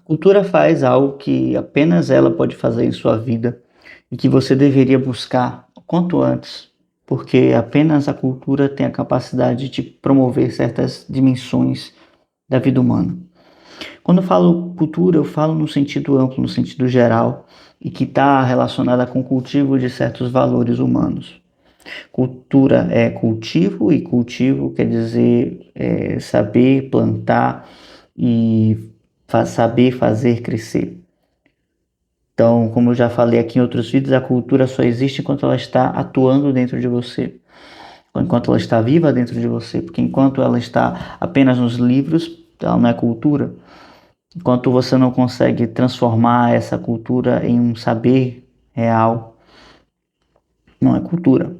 A cultura faz algo que apenas ela pode fazer em sua vida e que você deveria buscar o quanto antes, porque apenas a cultura tem a capacidade de promover certas dimensões da vida humana. Quando eu falo cultura, eu falo no sentido amplo, no sentido geral, e que está relacionada com o cultivo de certos valores humanos. Cultura é cultivo, e cultivo quer dizer saber plantar e saber fazer crescer. Então, como eu já falei aqui em outros vídeos, a cultura só existe enquanto ela está atuando dentro de você, enquanto ela está viva dentro de você, porque enquanto ela está apenas nos livros, ela não é cultura. Enquanto você não consegue transformar essa cultura em um saber real, não é cultura.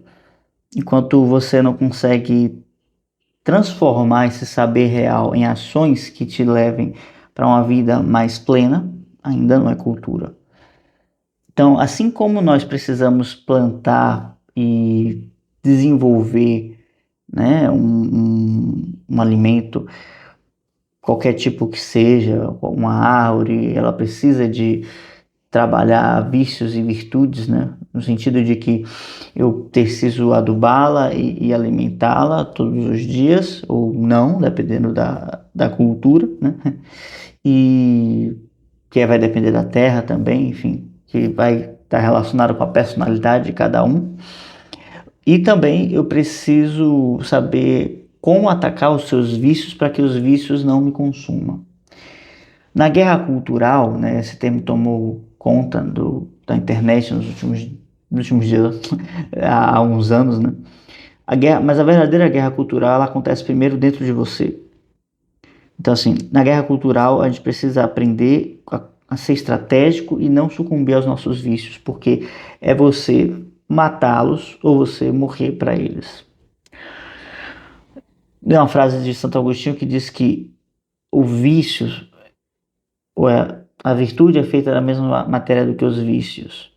Enquanto você não consegue transformar esse saber real em ações que te levem para uma vida mais plena, ainda não é cultura. Então, assim como nós precisamos plantar e desenvolver, né, um alimento, qualquer tipo que seja, uma árvore, ela precisa de trabalhar vícios e virtudes, né? No sentido de que eu preciso adubá-la e alimentá-la todos os dias, ou não, dependendo da cultura, né? E que vai depender da terra também, enfim, que vai estar relacionado com a personalidade de cada um. E também eu preciso saber como atacar os seus vícios para que os vícios não me consumam. Na guerra cultural, né, esse termo tomou conta da internet nos últimos dias, há uns anos, né? Mas a verdadeira guerra cultural ela acontece primeiro dentro de você. Então, assim, na guerra cultural a gente precisa aprender a ser estratégico e não sucumbir aos nossos vícios, porque é você matá-los ou você morrer para eles. Tem uma frase de Santo Agostinho que diz que o vício, ou a virtude é feita da mesma matéria do que os vícios.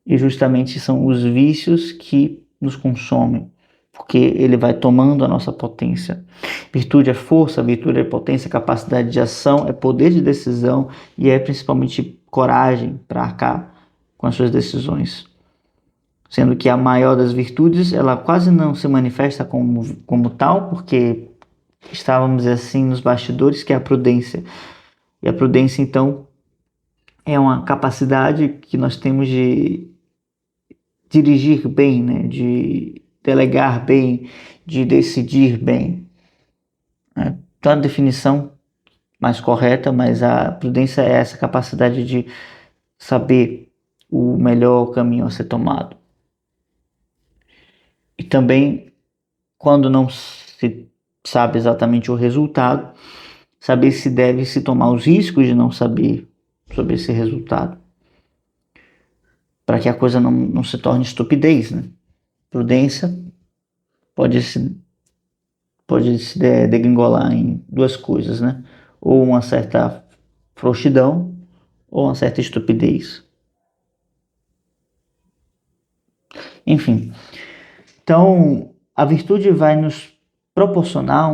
E justamente são os vícios que nos consomem, porque ele vai tomando a nossa potência. Virtude é força, virtude é potência, capacidade de ação, é poder de decisão e é principalmente coragem para arcar com as suas decisões. Sendo que a maior das virtudes, ela quase não se manifesta como tal, porque estávamos assim nos bastidores, que é a prudência. E a prudência, então, é uma capacidade que nós temos de dirigir bem, né? De delegar bem, de decidir bem. Né? Então, a definição mais correta, mas a prudência é essa capacidade de saber o melhor caminho a ser tomado. E também, quando não se sabe exatamente o resultado, saber se deve se tomar os riscos de não saber sobre esse resultado, para que a coisa não se torne estupidez, né? Prudência pode se degringolar em duas coisas, né? Ou uma certa frouxidão ou uma certa estupidez. Enfim, então a virtude vai nos proporcionar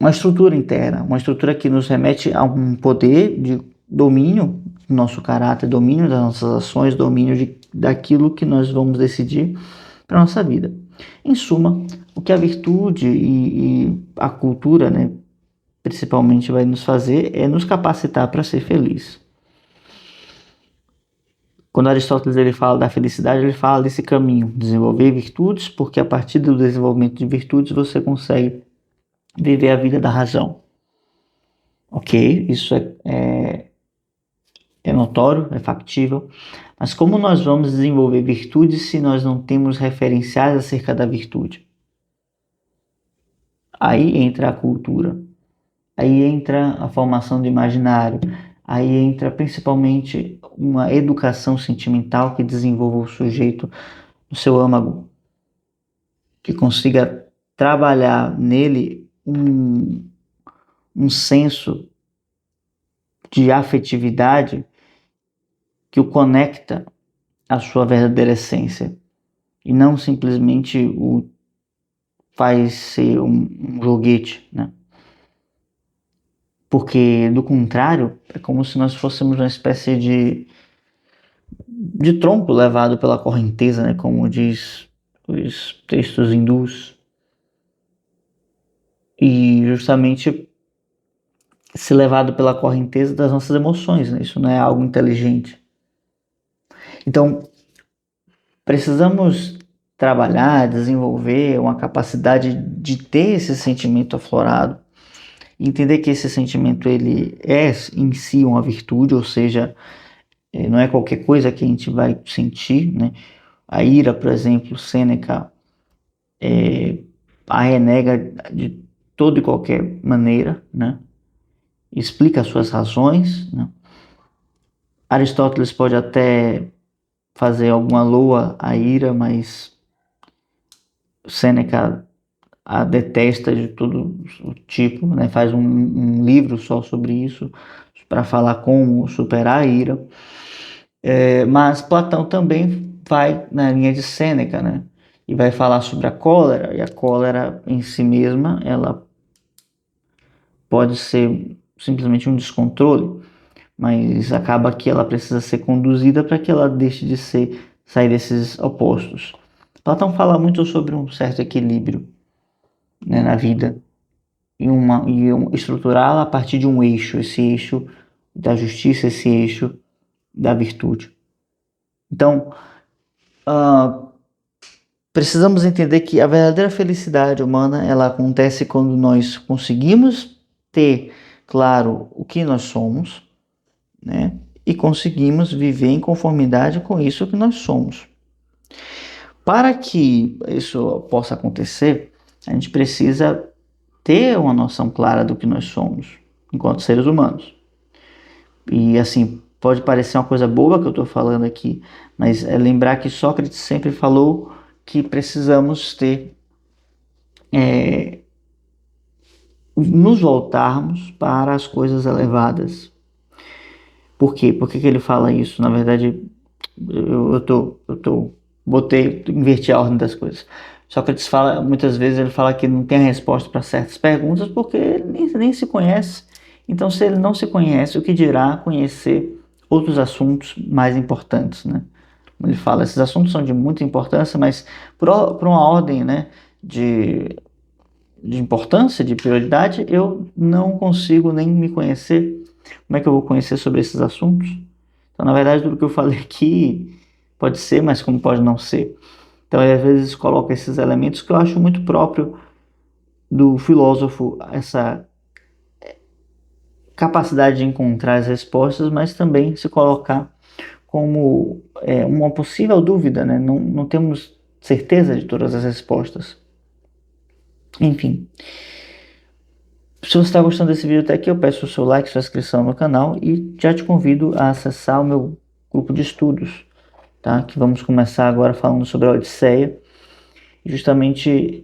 uma estrutura interna, uma estrutura que nos remete a um poder de domínio do nosso caráter, domínio das nossas ações, domínio daquilo que nós vamos decidir para a nossa vida. Em suma, o que a virtude e a cultura, né, principalmente vai nos fazer é nos capacitar para ser feliz. Quando Aristóteles ele fala da felicidade, ele fala desse caminho, desenvolver virtudes, porque a partir do desenvolvimento de virtudes você consegue viver a vida da razão. Ok, isso é notório, é factível, mas como nós vamos desenvolver virtudes se nós não temos referenciais acerca da virtude? Aí entra a cultura, aí entra a formação do imaginário, aí entra principalmente uma educação sentimental que desenvolva o sujeito no seu âmago, que consiga trabalhar nele um senso de afetividade que o conecta à sua verdadeira essência e não simplesmente o faz ser um joguete, né? porque do contrário, é como se nós fôssemos uma espécie de tronco levado pela correnteza, né, como diz os textos hindus, e justamente ser levado pela correnteza das nossas emoções, né? Isso não é algo inteligente. Então, precisamos trabalhar, desenvolver uma capacidade de ter esse sentimento aflorado, entender que esse sentimento ele é em si uma virtude, ou seja, não é qualquer coisa que a gente vai sentir, né? A ira, por exemplo, Sêneca a renega de toda e qualquer maneira, né? Explica as suas razões, né? Aristóteles pode até fazer alguma loa à ira, mas Sêneca a detesta de todo o tipo, né? Faz um livro só sobre isso, para falar como superar a ira. Mas Platão também vai na linha de Sêneca, né? E vai falar sobre a cólera, e a cólera em si mesma, ela pode ser simplesmente um descontrole, mas acaba que ela precisa ser conduzida para que ela deixe de sair desses opostos. Platão fala muito sobre um certo equilíbrio, né, na vida estruturá-la a partir de um eixo, esse eixo da justiça, esse eixo da virtude. Então, precisamos entender que a verdadeira felicidade humana ela acontece quando nós conseguimos ter claro o que nós somos, né? E conseguimos viver em conformidade com isso que nós somos. Para que isso possa acontecer, a gente precisa ter uma noção clara do que nós somos enquanto seres humanos. E assim, pode parecer uma coisa boba que eu estou falando aqui, mas é lembrar que Sócrates sempre falou que precisamos nos voltarmos para as coisas elevadas. Por quê? Por que ele fala isso? Na verdade, inverti a ordem das coisas. Sócrates fala, muitas vezes ele fala que não tem a resposta para certas perguntas porque ele nem se conhece. Então, se ele não se conhece, o que dirá conhecer outros assuntos mais importantes, né? Ele fala, esses assuntos são de muita importância, mas por uma ordem, né, de importância, de prioridade, eu não consigo nem me conhecer. Como é que eu vou conhecer sobre esses assuntos? Então, na verdade, tudo que eu falei aqui pode ser, mas como pode não ser. Então, às vezes, coloca esses elementos que eu acho muito próprio do filósofo, essa capacidade de encontrar as respostas, mas também se colocar como uma possível dúvida, né? Não temos certeza de todas as respostas. Enfim, se você está gostando desse vídeo até aqui, eu peço o seu like, sua inscrição no canal e já te convido a acessar o meu grupo de estudos, tá? Que vamos começar agora falando sobre a Odisseia. Justamente,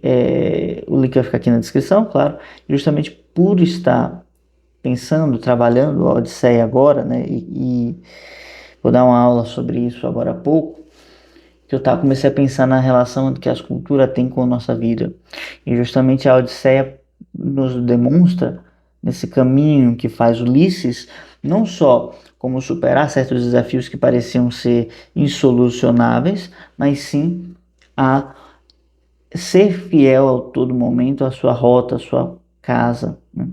o link vai ficar aqui na descrição, claro. Justamente por estar pensando, trabalhando a Odisseia agora, né? E vou dar uma aula sobre isso agora há pouco. Que comecei a pensar na relação que as culturas têm com a nossa vida. E justamente a Odisseia nos demonstra, nesse caminho que faz Ulisses, não só como superar certos desafios que pareciam ser insolucionáveis, mas sim a ser fiel a todo momento à sua rota, à sua casa, né?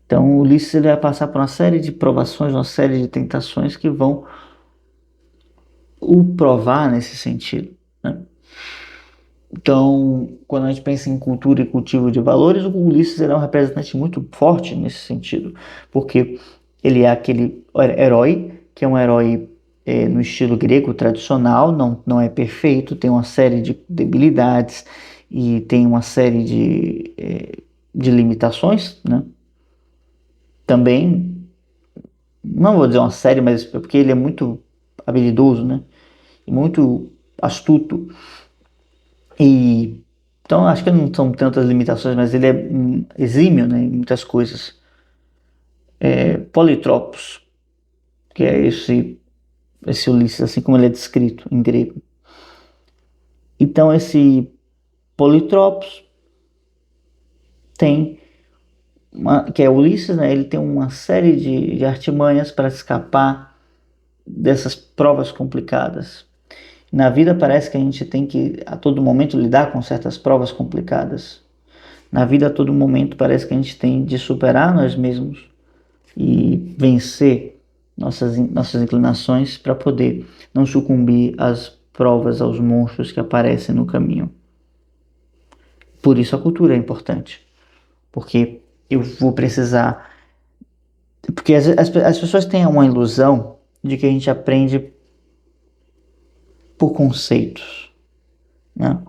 Então, Ulisses ele vai passar por uma série de provações, uma série de tentações que vão o provar nesse sentido, né? Então, quando a gente pensa em cultura e cultivo de valores, o Ulisses é um representante muito forte nesse sentido, porque ele é aquele herói, que é um herói no estilo grego tradicional, não é perfeito, tem uma série de debilidades e tem uma série de limitações, né? Também, não vou dizer uma série, mas é porque ele é muito habilidoso, né? E muito astuto. E então acho que não são tantas limitações, mas ele é exímio, né, em muitas coisas. Politropos, que é esse Ulisses, assim como ele é descrito em grego. Então esse Politropos tem que é Ulisses, né? Ele tem uma série de artimanhas para escapar dessas provas complicadas. Na vida parece que a gente tem que a todo momento lidar com certas provas complicadas. Na vida a todo momento parece que a gente tem de superar nós mesmos e vencer nossas inclinações para poder não sucumbir às provas, aos monstros que aparecem no caminho. Por isso a cultura é importante, porque eu vou precisar. Porque as pessoas têm uma ilusão de que a gente aprende por conceitos, né?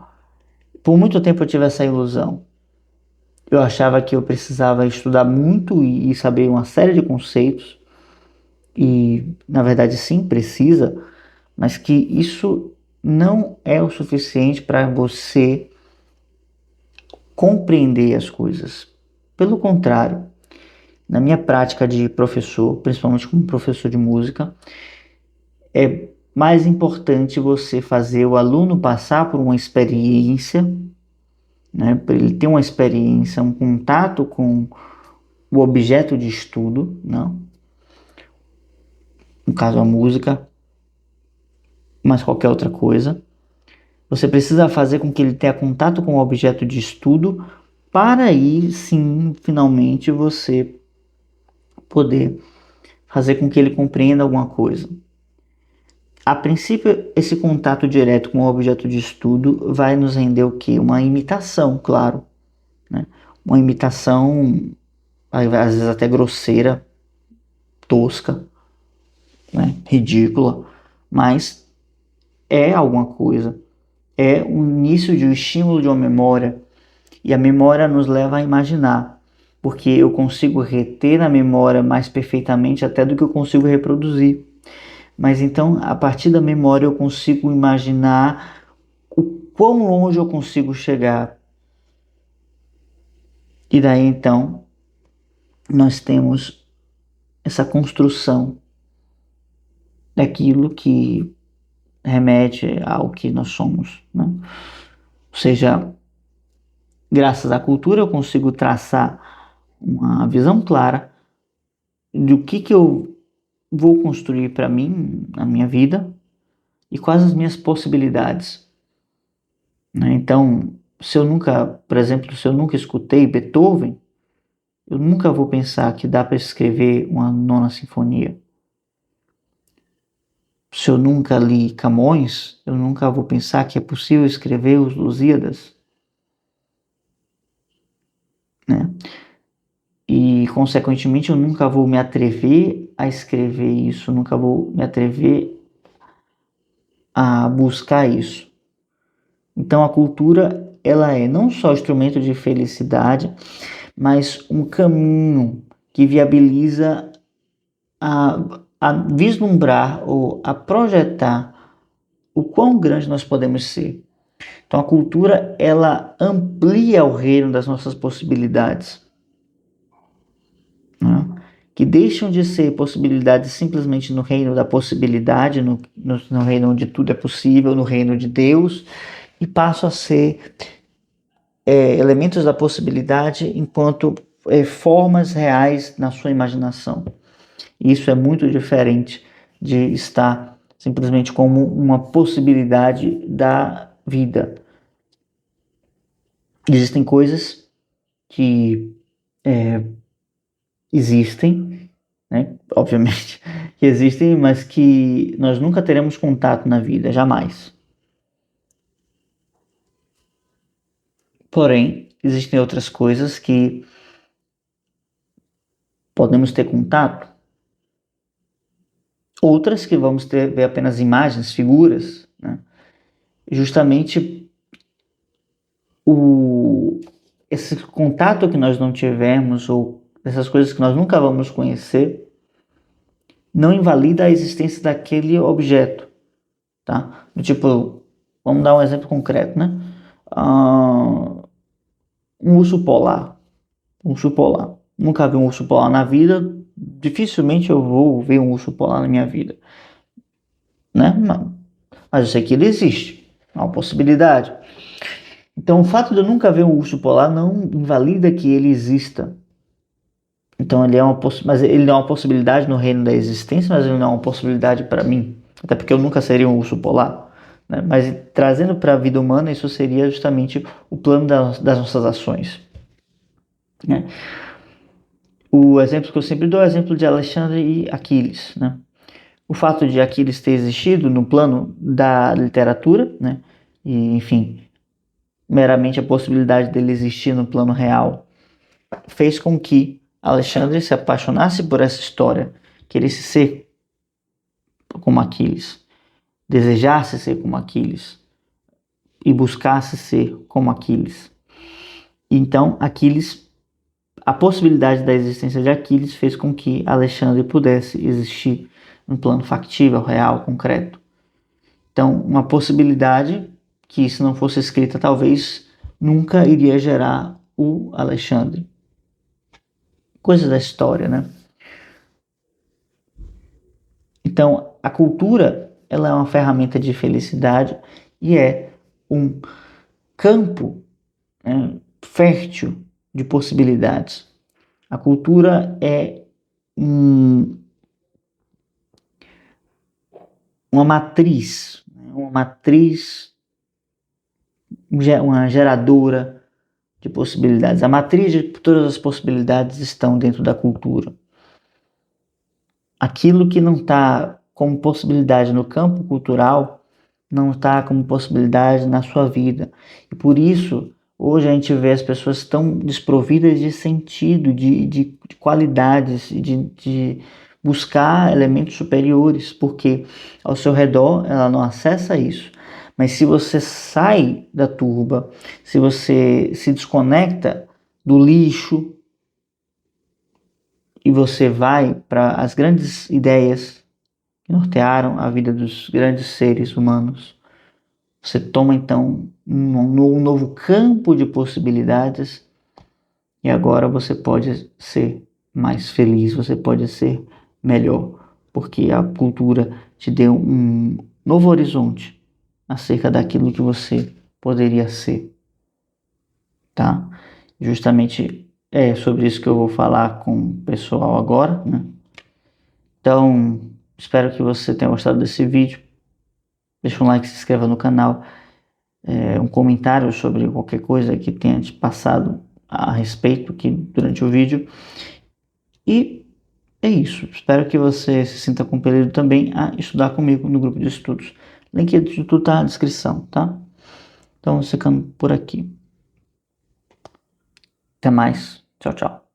Por muito tempo eu tive essa ilusão. Eu achava que eu precisava estudar muito e saber uma série de conceitos, e na verdade sim, precisa, mas que isso não é o suficiente para você compreender as coisas. Pelo contrário, na minha prática de professor, principalmente como professor de música, é mais importante você fazer o aluno passar por uma experiência, né, para ele ter uma experiência, um contato com o objeto de estudo, não? No caso a música, mas qualquer outra coisa. Você precisa fazer com que ele tenha contato com o objeto de estudo para aí sim, finalmente, você poder fazer com que ele compreenda alguma coisa. A princípio, esse contato direto com o objeto de estudo vai nos render o quê? Uma imitação, claro, né? Uma imitação, às vezes até grosseira, tosca, né? Ridícula, mas é alguma coisa. É o início de um estímulo de uma memória, e a memória nos leva a imaginar, porque eu consigo reter na memória mais perfeitamente até do que eu consigo reproduzir. Mas então, a partir da memória, eu consigo imaginar o quão longe eu consigo chegar. E daí então, nós temos essa construção daquilo que remete ao que nós somos, né? Ou seja, graças à cultura eu consigo traçar uma visão clara do que eu vou construir para mim, na minha vida, e quais as minhas possibilidades, né? Então, se eu nunca, por exemplo, se eu nunca escutei Beethoven, eu nunca vou pensar que dá para escrever uma nona sinfonia. Se eu nunca li Camões, eu nunca vou pensar que é possível escrever os Lusíadas, né? E, consequentemente, eu nunca vou me atrever a escrever isso, nunca vou me atrever a buscar isso. Então, a cultura, ela é não só instrumento de felicidade, mas um caminho que viabiliza a vislumbrar ou a projetar o quão grande nós podemos ser. Então, a cultura, ela amplia o reino das nossas possibilidades, né? Que deixam de ser possibilidades simplesmente no reino da possibilidade, no reino onde tudo é possível, no reino de Deus, e passam a ser elementos da possibilidade enquanto formas reais na sua imaginação. Isso é muito diferente de estar simplesmente como uma possibilidade da vida. Existem coisas que existem, né? Obviamente que existem, mas que nós nunca teremos contato na vida, jamais. Porém, existem outras coisas que podemos ter contato, outras que vamos ver apenas imagens, figuras, né? Justamente esse contato que nós não tivemos, ou essas coisas que nós nunca vamos conhecer, não invalida a existência daquele objeto, tá? Tipo, vamos dar um exemplo concreto, né? Um urso polar. Um urso polar. Nunca vi um urso polar na vida, dificilmente eu vou ver um urso polar na minha vida, né? Mas eu sei que ele existe, é uma possibilidade. Então, o fato de eu nunca ver um urso polar não invalida que ele exista. Então ele é mas ele não é uma possibilidade no reino da existência, mas ele não é uma possibilidade para mim, até porque eu nunca seria um urso polar, né? Mas trazendo para a vida humana, isso seria justamente o plano das nossas ações, né? O exemplo que eu sempre dou é o exemplo de Alexandre e Aquiles, né? O fato de Aquiles ter existido no plano da literatura, né? E, enfim, meramente a possibilidade dele existir no plano real fez com que Alexandre se apaixonasse por essa história, queresse ser como Aquiles, desejasse ser como Aquiles e buscasse ser como Aquiles. Então, a possibilidade da existência de Aquiles fez com que Alexandre pudesse existir no plano factível, real, concreto. Então, uma possibilidade que, se não fosse escrita, talvez nunca iria gerar o Alexandre. Coisa da história, né? Então, a cultura, ela é uma ferramenta de felicidade e é um campo, né, fértil de possibilidades. A cultura é uma matriz, uma geradora de possibilidades. A matriz de todas as possibilidades estão dentro da cultura. Aquilo que não está como possibilidade no campo cultural não está como possibilidade na sua vida. E por isso, hoje a gente vê as pessoas tão desprovidas de sentido, de qualidades, de buscar elementos superiores, porque ao seu redor ela não acessa isso. Mas se você sai da turba, se você se desconecta do lixo e você vai para as grandes ideias que nortearam a vida dos grandes seres humanos, você toma então um novo campo de possibilidades e agora você pode ser mais feliz, você pode ser melhor, porque a cultura te deu um novo horizonte acerca daquilo que você poderia ser, tá? Justamente é sobre isso que eu vou falar com o pessoal agora, né? Então, espero que você tenha gostado desse vídeo. Deixa um like, se inscreva no canal, um comentário sobre qualquer coisa que tenha te passado a respeito aqui durante o vídeo. E é isso. Espero que você se sinta compelido também a estudar comigo no grupo de estudos. Link de tudo tá na descrição, tá? Então, ficando por aqui. Até mais. Tchau, tchau.